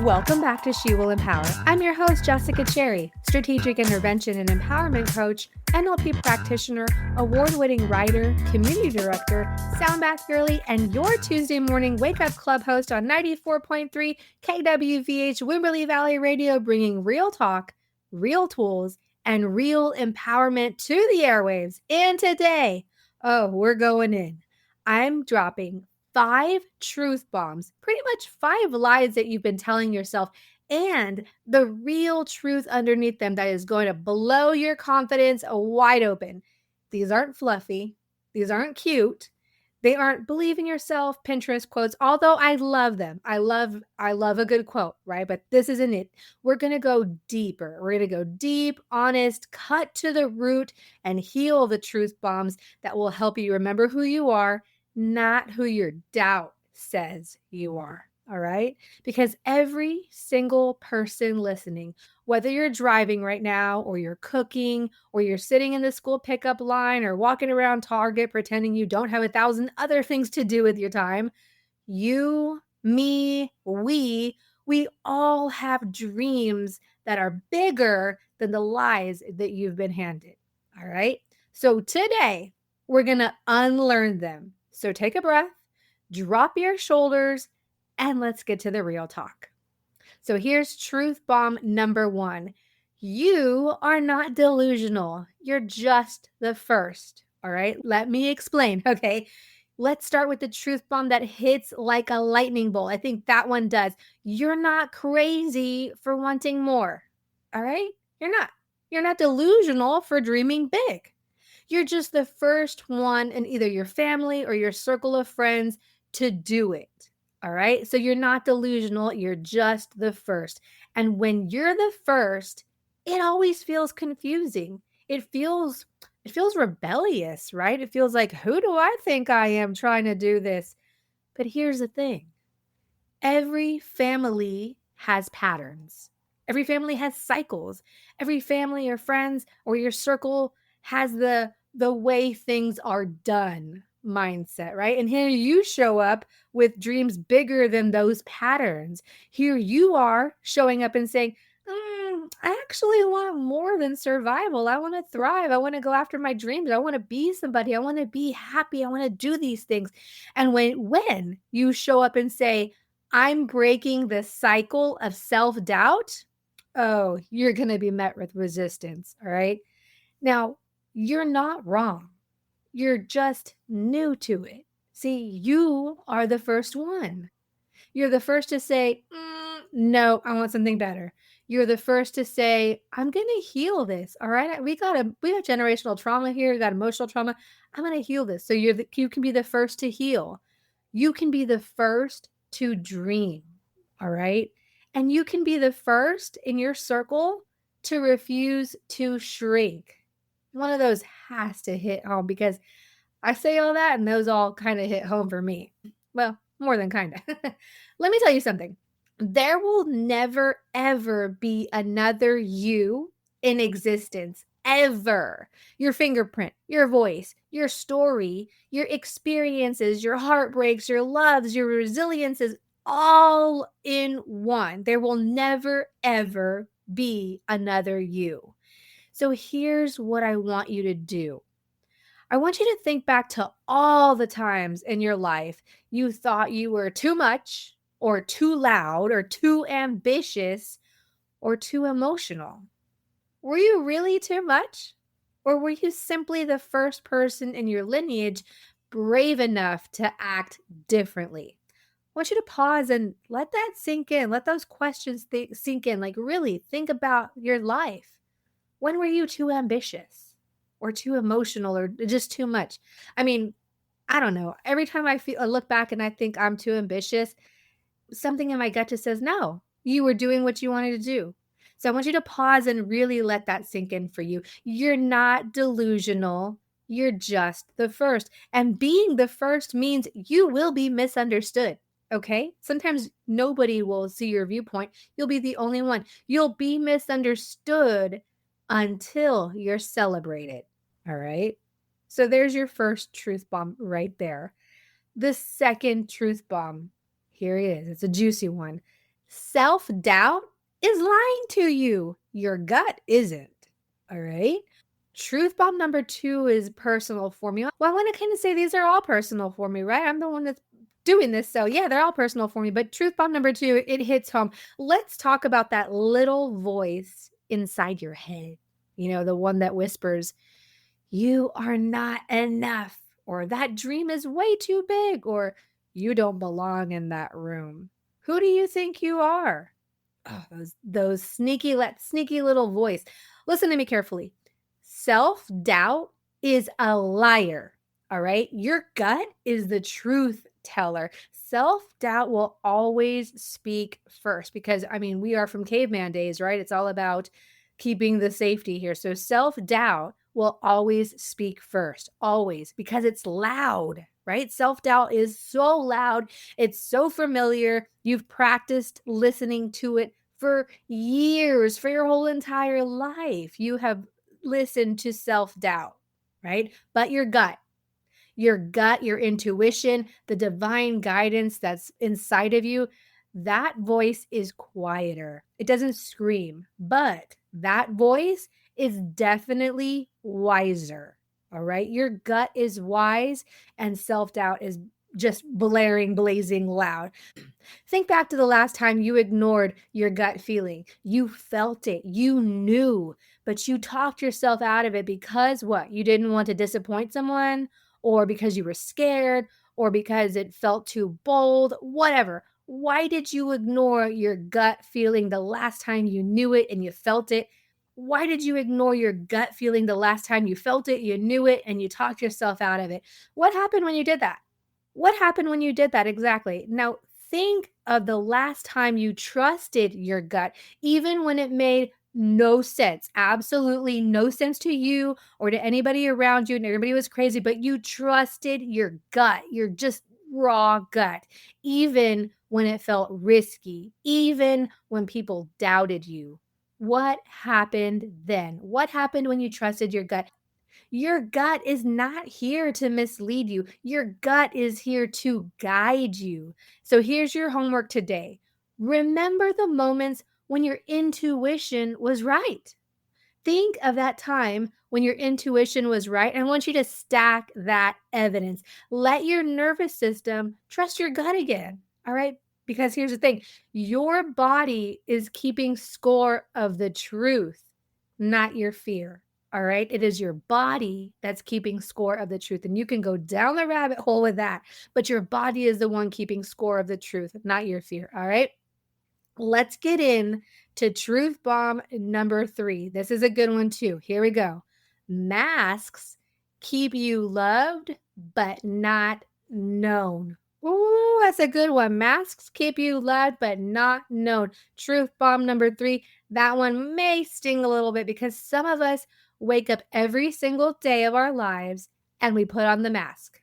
Welcome back to She Will Empower. I'm your host, Jessica Cherry, strategic intervention and empowerment coach, NLP practitioner, award-winning writer, community director, sound bath girly, and your Tuesday morning wake-up club host on 94.3 KWVH Wimberley Valley Radio, bringing real talk, real tools, and real empowerment to the airwaves. And today, we're going in. I'm dropping 5 truth bombs, pretty much 5 lies that you've been telling yourself, and the real truth underneath them that is going to blow your confidence wide open. These aren't fluffy. These aren't cute. They aren't believe in yourself Pinterest quotes, although I love them. I love a good quote, right? But this isn't it. We're going to go deeper. We're going to go deep, honest, cut to the root, and heal the truth bombs that will help you remember who you are, not who your doubt says you are. All right? Because every single person listening, whether you're driving right now or you're cooking or you're sitting in the school pickup line or walking around Target pretending you don't have 1,000 other things to do with your time, you, me, we all have dreams that are bigger than the lies that you've been handed. All right? So today, we're going to unlearn them. So take a breath, drop your shoulders, and let's get to the real talk. So here's truth bomb number 1. You are not delusional. You're just the first. All right, let me explain. Okay, let's start with the truth bomb that hits like a lightning bolt. I think that one does. You're not crazy for wanting more. All right, you're not. You're not delusional for dreaming big. You're just the first one in either your family or your circle of friends to do it. All right. So you're not delusional. You're just the first. And when you're the first, it always feels confusing. It feels rebellious, right? It feels like, who do I think I am trying to do this? But here's the thing. Every family has patterns. Every family has cycles. Every family or friends or your circle has the way things are done mindset, right? And here you show up with dreams bigger than those patterns. Here you are showing up and saying, I actually want more than survival. I want to thrive. I want to go after my dreams. I want to be somebody. I want to be happy. I want to do these things. And when you show up and say, I'm breaking the cycle of self-doubt, oh, you're going to be met with resistance. All right. Now, you're not wrong. You're just new to it. See, you are the first one. You're the first to say, no, I want something better. You're the first to say, I'm going to heal this. All right. We got generational trauma here. We got emotional trauma. I'm going to heal this. So you can be the first to heal. You can be the first to dream. All right. And you can be the first in your circle to refuse to shrink. One of those has to hit home because I say all that and those all kind of hit home for me. Well, more than kind of. Let me tell you something. There will never, ever be another you in existence, ever. Your fingerprint, your voice, your story, your experiences, your heartbreaks, your loves, your resiliences, all in one. There will never, ever be another you. So here's what I want you to do. I want you to think back to all the times in your life you thought you were too much or too loud or too ambitious or too emotional. Were you really too much? Or were you simply the first person in your lineage brave enough to act differently? I want you to pause and let that sink in. Let those questions sink in. Like, really think about your life. When were you too ambitious or too emotional or just too much? I mean, I don't know. Every time I look back and I think I'm too ambitious, something in my gut just says, no, you were doing what you wanted to do. So I want you to pause and really let that sink in for you. You're not delusional. You're just the first. And being the first means you will be misunderstood. Okay? Sometimes nobody will see your viewpoint. You'll be the only one. You'll be misunderstood until you're celebrated. All right? So there's your first truth bomb right there. The second truth bomb, here it is. It's a juicy one. Self-doubt is lying to you. Your gut isn't. All right. Truth bomb number 2 is personal for me. Well, I want to kind of say these are all personal for me, right? I'm the one that's doing this. So, yeah, they're all personal for me. But truth bomb number 2, it hits home. Let's talk about that little voice inside your head. The one that whispers, you are not enough, or that dream is way too big, or you don't belong in that room. Who do you think you are? Oh, those sneaky little voice. Listen to me carefully. Self-doubt is a liar. All right? Your gut is the truth teller. Self-doubt will always speak first because we are from caveman days, right? It's all about keeping the safety here. So self-doubt will always speak first, always, because it's loud, right? Self-doubt is so loud, it's so familiar. You've practiced listening to it for years, for your whole entire life. You have listened to self-doubt, right? But your gut, your intuition, the divine guidance that's inside of you, that voice is quieter. It doesn't scream, but that voice is definitely wiser. All right. Your gut is wise and self doubt is just blaring, blazing loud. Think back to the last time you ignored your gut feeling. You felt it, you knew, but you talked yourself out of it because what? You didn't want to disappoint someone, or because you were scared, or because it felt too bold, whatever. Why did you ignore your gut feeling the last time you knew it and you felt it? Why did you ignore your gut feeling the last time you felt it, you knew it, and you talked yourself out of it? What happened when you did that? What happened when you did that exactly? Now, think of the last time you trusted your gut, even when it made no sense, absolutely no sense to you or to anybody around you, and everybody was crazy, but you trusted your gut, your just raw gut, even when it felt risky, even when people doubted you. What happened then? What happened when you trusted your gut? Your gut is not here to mislead you. Your gut is here to guide you. So here's your homework today. Remember the moments when your intuition was right. Think of that time when your intuition was right. I want you to stack that evidence. Let your nervous system trust your gut again. All right. Because here's the thing, your body is keeping score of the truth, not your fear. All right. It is your body that's keeping score of the truth. And you can go down the rabbit hole with that, but your body is the one keeping score of the truth, not your fear. All right. Let's get in to truth bomb number 3. This is a good one too. Here we go. Masks keep you loved, but not known. Ooh, that's a good one. Masks keep you loved, but not known. Truth bomb number 3. That one may sting a little bit because some of us wake up every single day of our lives and we put on the mask.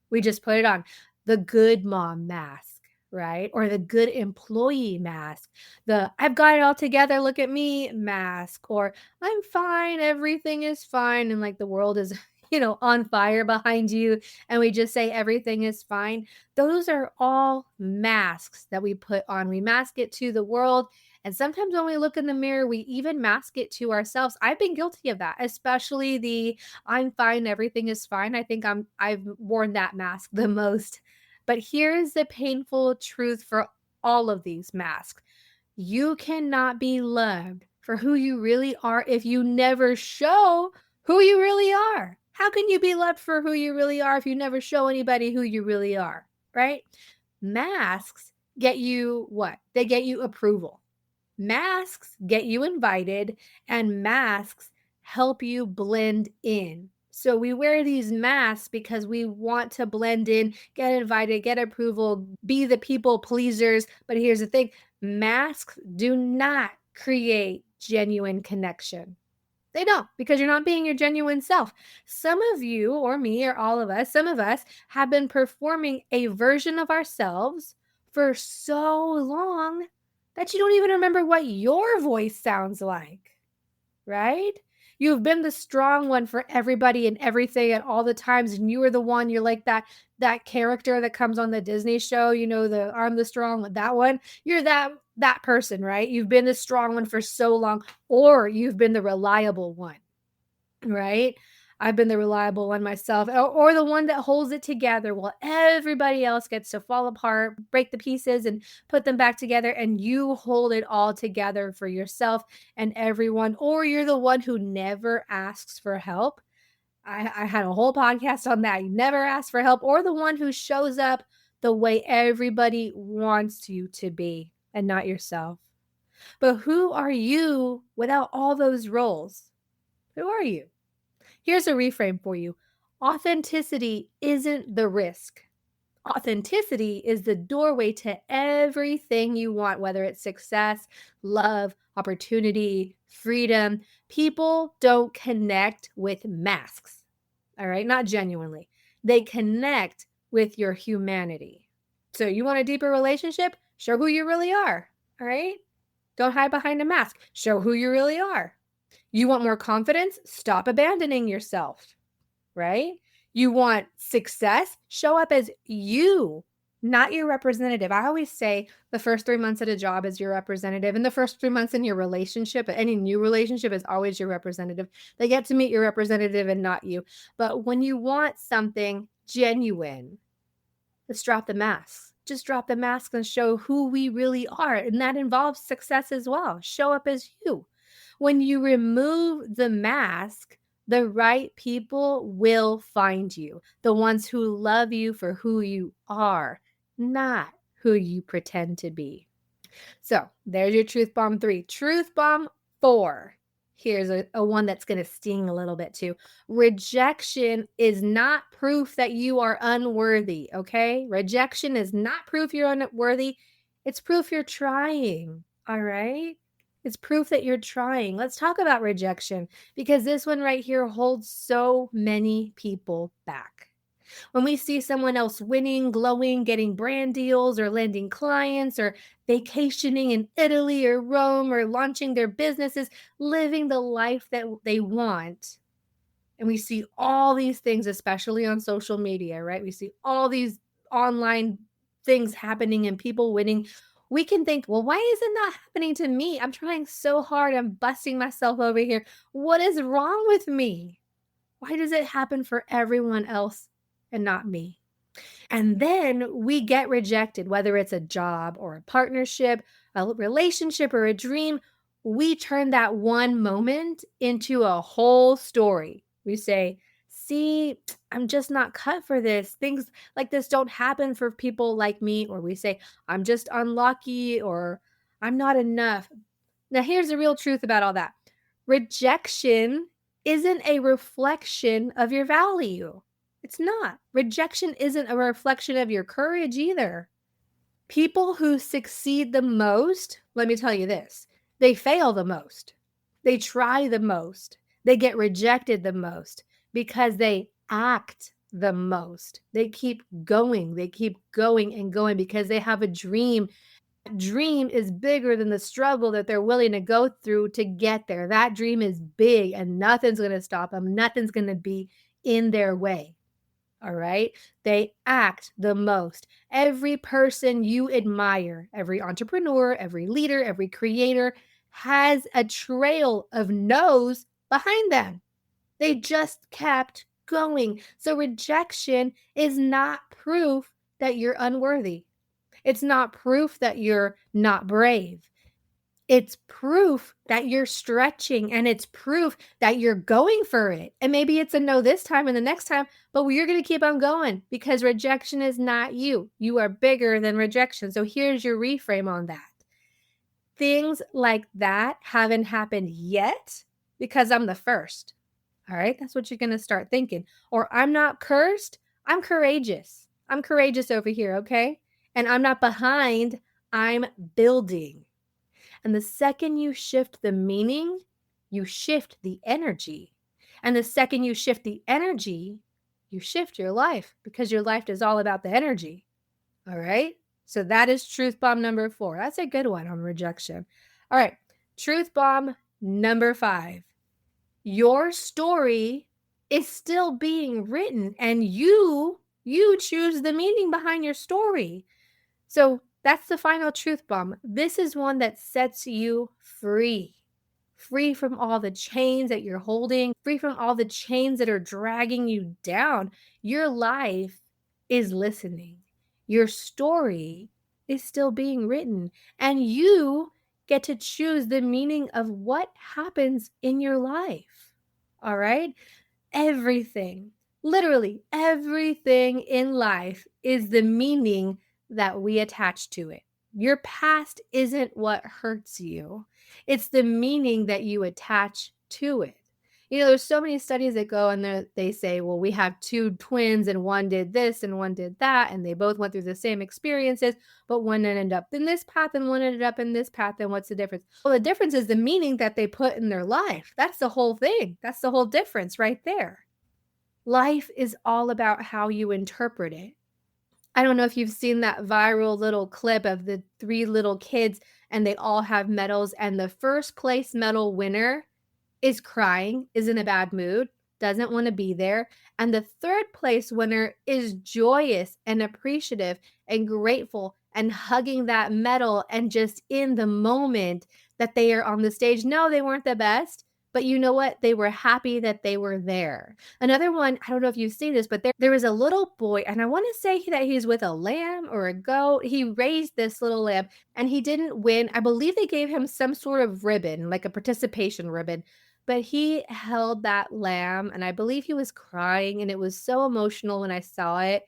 We just put it on. The good mom mask, right? Or the good employee mask, the I've got it all together, look at me mask, or I'm fine, everything is fine. And like the world is, on fire behind you. And we just say everything is fine. Those are all masks that we put on. We mask it to the world. And sometimes when we look in the mirror, we even mask it to ourselves. I've been guilty of that, especially the I'm fine, everything is fine. I think I've worn that mask the most. But here's the painful truth for all of these masks. You cannot be loved for who you really are if you never show who you really are. How can you be loved for who you really are if you never show anybody who you really are, right? Masks get you what? They get you approval. Masks get you invited, and masks help you blend in. So we wear these masks because we want to blend in, get invited, get approval, be the people pleasers. But here's the thing, masks do not create genuine connection. They don't, because you're not being your genuine self. Some of you, or me, or all of us, some of us have been performing a version of ourselves for so long that you don't even remember what your voice sounds like, right? You've been the strong one for everybody and everything at all the times. And you were the one, you're like that character that comes on the Disney show, the I'm the strong one, that one. You're that person, right? You've been the strong one for so long, or you've been the reliable one, right? I've been the reliable one myself, or the one that holds it together while everybody else gets to fall apart, break the pieces, and put them back together. And you hold it all together for yourself and everyone, or you're the one who never asks for help. I had a whole podcast on that. You never ask for help, or the one who shows up the way everybody wants you to be and not yourself. But who are you without all those roles? Who are you? Here's a reframe for you. Authenticity isn't the risk. Authenticity is the doorway to everything you want, whether it's success, love, opportunity, freedom. People don't connect with masks, all right? Not genuinely. They connect with your humanity. So you want a deeper relationship? Show who you really are, all right? Don't hide behind a mask. Show who you really are. You want more confidence? Stop abandoning yourself, right? You want success? Show up as you, not your representative. I always say the first 3 months at a job is your representative, and the first 3 months in your relationship, any new relationship, is always your representative. They get to meet your representative and not you. But when you want something genuine, let's drop the masks. Just drop the mask and show who we really are. And that involves success as well. Show up as you. When you remove the mask, the right people will find you. The ones who love you for who you are, not who you pretend to be. So there's your truth bomb 3. Truth bomb 4. Here's a one that's going to sting a little bit too. Rejection is not proof that you are unworthy, okay? Rejection is not proof you're unworthy. It's proof you're trying, all right? It's proof that you're trying. Let's talk about rejection, because this one right here holds so many people back. When we see someone else winning, glowing, getting brand deals, or landing clients, or vacationing in Italy or Rome, or launching their businesses, living the life that they want, and we see all these things, especially on social media, right? We see all these online things happening and people winning. We can think, well, why isn't that happening to me? I'm trying so hard. I'm busting myself over here. What is wrong with me? Why does it happen for everyone else and not me? And then we get rejected, whether it's a job or a partnership, a relationship, or a dream. We turn that one moment into a whole story. We say, see, I'm just not cut for this. Things like this don't happen for people like me. Or we say, I'm just unlucky, or I'm not enough. Now, here's the real truth about all that. Rejection isn't a reflection of your value. It's not. Rejection isn't a reflection of your courage either. People who succeed the most, let me tell you this, they fail the most. They try the most. They get rejected the most because they act the most. They keep going. They keep going and going because they have a dream. Dream is bigger than the struggle that they're willing to go through to get there. That dream is big, and nothing's going to stop them. Nothing's going to be in their way. All right. They act the most. Every person you admire, every entrepreneur, every leader, every creator has a trail of no's behind them. They just kept going. So rejection is not proof that you're unworthy. It's not proof that you're not brave. It's proof that you're stretching, and it's proof that you're going for it. And maybe it's a no this time and the next time, but you're going to keep on going because rejection is not you. You are bigger than rejection. So here's your reframe on that. Things like that haven't happened yet because I'm the first. All right. That's what you're going to start thinking. Or I'm not cursed. I'm courageous. I'm courageous over here. Okay. And I'm not behind. I'm building. And the second you shift the meaning, you shift the energy. And the second you shift the energy, you shift your life, because your life is all about the energy. All right. So that is truth bomb number 4. That's a good one on rejection. All right. Truth bomb number 5. Your story is still being written, and you choose the meaning behind your story. So that's the final truth bomb. This is one that sets you free. Free from all the chains that you're holding, free from all the chains that are dragging you down. Your life is listening. Your story is still being written, and you get to choose the meaning of what happens in your life. All right? Everything, literally everything in life is the meaning that we attach to it. Your past isn't what hurts you, it's the meaning that you attach to it. There's so many studies that go and they say, well, we have two twins and one did this and one did that, and they both went through the same experiences, but one ended up in this path and one ended up in this path. And what's the difference? Well, the difference is the meaning that they put in their life. That's the whole thing. That's the whole difference right there. Life is all about how you interpret it. I don't know if you've seen that viral little clip of the three little kids and they all have medals, and the first place medal winner is crying, is in a bad mood, doesn't want to be there. And the third place winner is joyous and appreciative and grateful and hugging that medal and just in the moment that they are on the stage. No, they weren't the best, but you know what? They were happy that they were there. Another one, I don't know if you've seen this, but there was a little boy, and I want to say that he's with a lamb or a goat. He raised this little lamb and he didn't win. I believe they gave him some sort of ribbon, like a participation ribbon, but he held that lamb, and I believe he was crying, and it was so emotional when I saw it,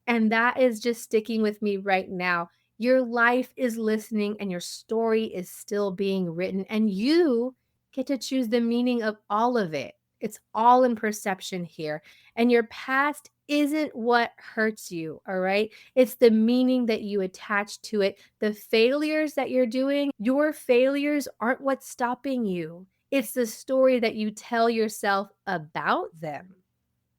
and that is just sticking with me right now. Your life is listening, and your story is still being written, and you get to choose the meaning of all of it. It's all in perception here, and your past isn't what hurts you, all right? It's the meaning that you attach to it. The failures that you're doing, your failures aren't what's stopping you. It's the story that you tell yourself about them.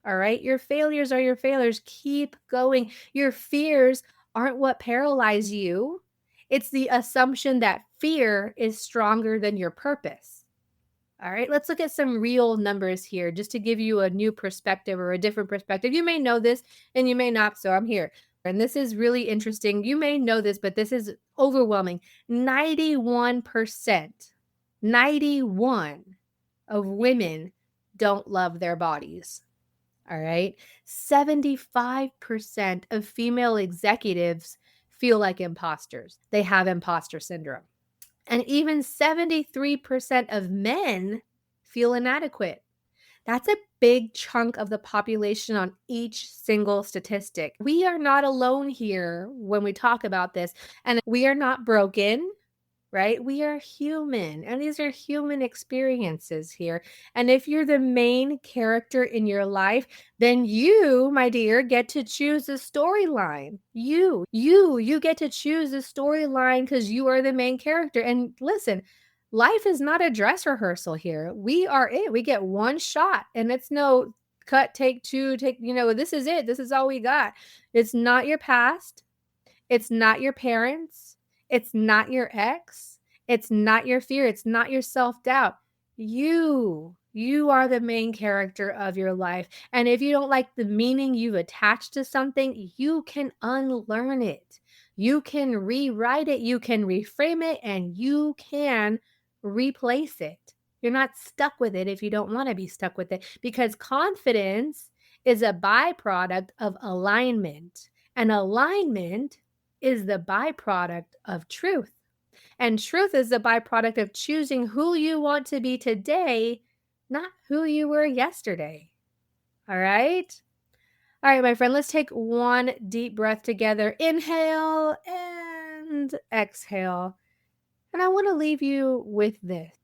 All right. Your failures are your failures. Keep going. Your fears aren't what paralyze you. It's the assumption that fear is stronger than your purpose. All right. Let's look at some real numbers here just to give you a new perspective or a different perspective. You may know this and you may not. So I'm here. And this is really interesting. You may know this, but this is overwhelming. 91%, 91 of women don't love their bodies. All right. 75% of female executives feel like imposters. They have imposter syndrome. And even 73% of men feel inadequate. That's a big chunk of the population on each single statistic. We are not alone here when we talk about this, and we are not broken. Right? We are human, and these are human experiences here. And if you're the main character in your life, then you, my dear, get to choose the storyline. You get to choose the storyline because you are the main character. And listen, life is not a dress rehearsal here. We are it. We get one shot, and it's no cut, take two, this is it. This is all we got. It's not your past. It's not your parents. It's not your ex. It's not your fear. It's not your self-doubt. You are the main character of your life. And if you don't like the meaning you've attached to something, you can unlearn it. You can rewrite it. You can reframe it, and you can replace it. You're not stuck with it if you don't want to be stuck with it, because confidence is a byproduct of alignment. And alignment is the byproduct of truth. And truth is the byproduct of choosing who you want to be today, not who you were yesterday. All right? All right, my friend, let's take one deep breath together. Inhale and exhale. And I want to leave you with this.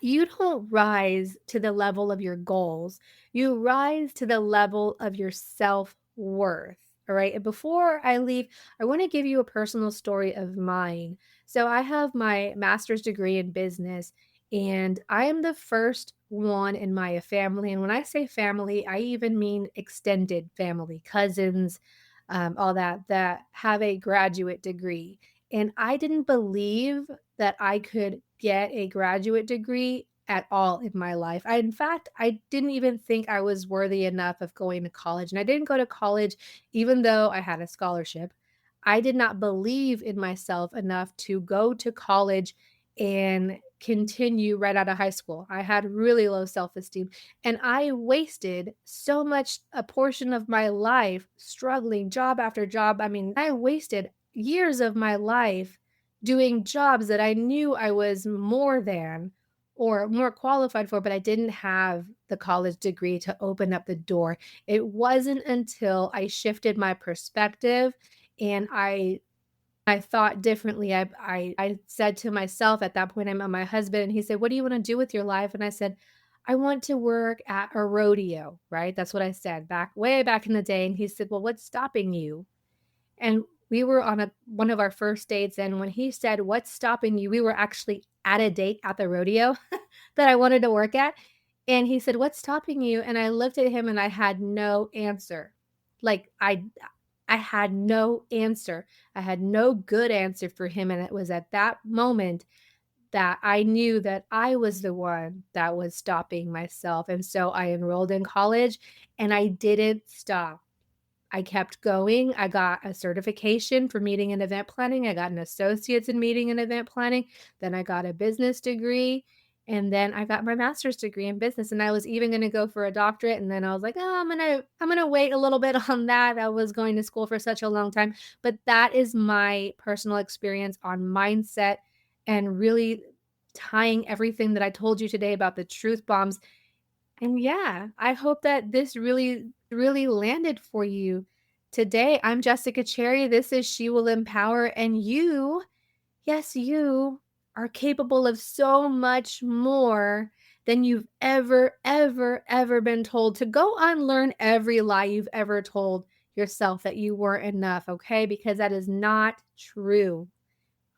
You don't rise to the level of your goals. You rise to the level of your self-worth. All right. And before I leave, I want to give you a personal story of mine. So I have my master's degree in business, and I am the first one in my family. And when I say family, I even mean extended family, cousins, all that have a graduate degree. And I didn't believe that I could get a graduate degree at all in my life. In fact, I didn't even think I was worthy enough of going to college. And I didn't go to college even though I had a scholarship. I did not believe in myself enough to go to college and continue right out of high school. I had really low self-esteem and I wasted so much a portion of my life struggling job after job. I mean, I wasted years of my life doing jobs that I knew I was more than or more qualified for, but I didn't have the college degree to open up the door. It wasn't until I shifted my perspective and I thought differently. I said to myself at that point, I met my husband and he said, "What do you want to do with your life?" And I said, "I want to work at a rodeo," right? That's what I said back way back in the day. And he said, "Well, what's stopping you?" And we were on one of our first dates, and when he said, "What's stopping you?" We were actually at a date at the rodeo that I wanted to work at, and he said, "What's stopping you?" And I looked at him and I had no answer. Like, I had no answer. I had no good answer for him, and it was at that moment that I knew that I was the one that was stopping myself, and so I enrolled in college, and I didn't stop. I kept going. I got a certification for meeting and event planning. I got an associate's in meeting and event planning. Then I got a business degree. And then I got my master's degree in business. And I was even going to go for a doctorate. And then I was like, oh, I'm gonna wait a little bit on that. I was going to school for such a long time. But that is my personal experience on mindset and really tying everything that I told you today about the truth bombs. And yeah, I hope that this really landed for you today. I'm Jessica Cherry. This is She Will Empower. And you, yes, you are capable of so much more than you've ever been told. To go unlearn every lie you've ever told yourself that you weren't enough, okay? Because that is not true.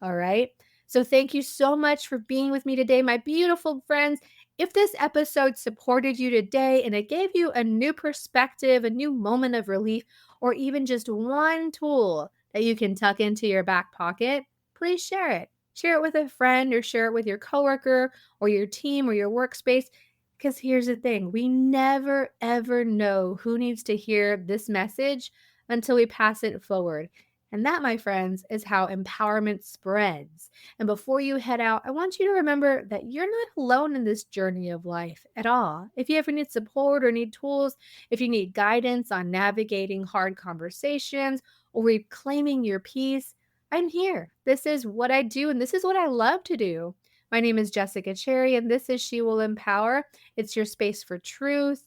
All right. So thank you so much for being with me today, my beautiful friends. If this episode supported you today and it gave you a new perspective, a new moment of relief, or even just one tool that you can tuck into your back pocket, please share it. Share it with a friend or share it with your coworker or your team or your workspace. Because here's the thing, we never ever know who needs to hear this message until we pass it forward. And that, my friends, is how empowerment spreads. And before you head out, I want you to remember that you're not alone in this journey of life at all. If you ever need support or need tools, if you need guidance on navigating hard conversations or reclaiming your peace, I'm here. This is what I do, and this is what I love to do. My name is Jessica Cherry, and this is She Will Empower. It's your space for truth,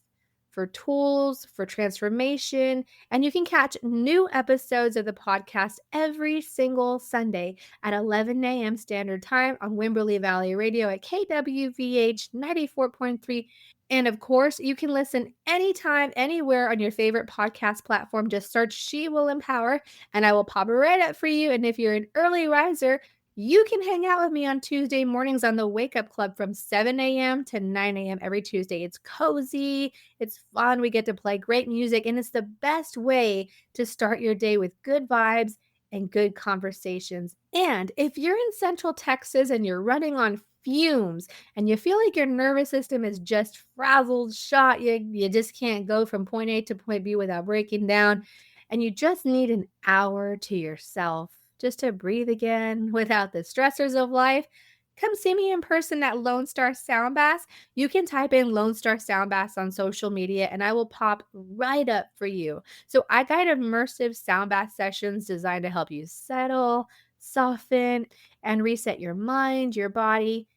for tools, for transformation, and you can catch new episodes of the podcast every single Sunday at 11 a.m. Standard Time on Wimberley Valley Radio at KWVH 94.3. And of course, you can listen anytime, anywhere on your favorite podcast platform. Just search She Will Empower, and I will pop it right up for you. And if you're an early riser, you can hang out with me on Tuesday mornings on the Wake Up Club from 7 a.m. to 9 a.m. every Tuesday. It's cozy, it's fun, we get to play great music, and it's the best way to start your day with good vibes and good conversations. And if you're in Central Texas and you're running on fumes and you feel like your nervous system is just frazzled, shot, you just can't go from point A to point B without breaking down, and you just need an hour to yourself just to breathe again without the stressors of life, come see me in person at Lone Star Sound Bass. You can type in Lone Star Sound Bass on social media and I will pop right up for you. So I guide immersive sound bath sessions designed to help you settle, soften, and reset your mind, your body,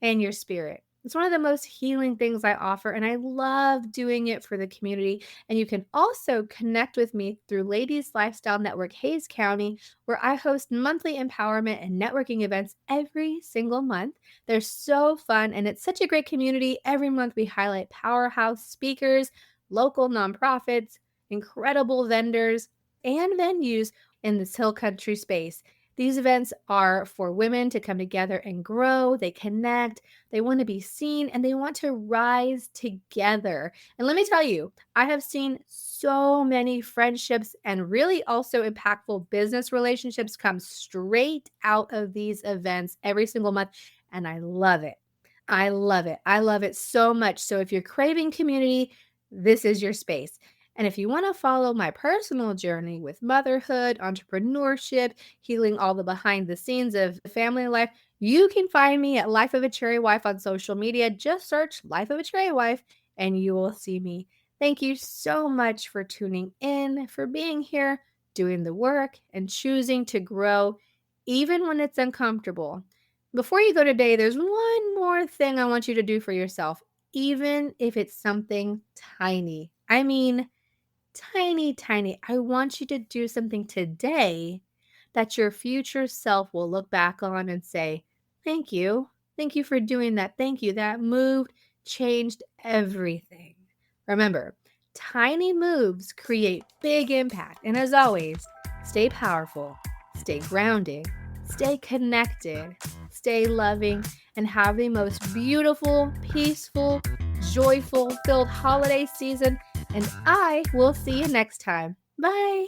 and your spirit. It's one of the most healing things I offer, and I love doing it for the community. And you can also connect with me through Ladies Lifestyle Network Hayes County, where I host monthly empowerment and networking events every single month. They're so fun, and it's such a great community. Every month we highlight powerhouse speakers, local nonprofits, incredible vendors, and venues in this hill country space. These events are for women to come together and grow, they connect, they want to be seen, and they want to rise together. And let me tell you, I have seen so many friendships and really also impactful business relationships come straight out of these events every single month, and I love it. I love it. I love it so much. So if you're craving community, this is your space. And if you want to follow my personal journey with motherhood, entrepreneurship, healing all the behind the scenes of family life, you can find me at Life of a Cherry Wife on social media. Just search Life of a Cherry Wife and you will see me. Thank you so much for tuning in, for being here, doing the work, and choosing to grow even when it's uncomfortable. Before you go today, there's one more thing I want you to do for yourself, even if it's something tiny. I mean, tiny, tiny. I want you to do something today that your future self will look back on and say, thank you. Thank you for doing that. Thank you. That move changed everything. Remember, tiny moves create big impact. And as always, stay powerful, stay grounded, stay connected, stay loving, and have the most beautiful, peaceful, joyful filled holiday season. And I will see you next time. Bye.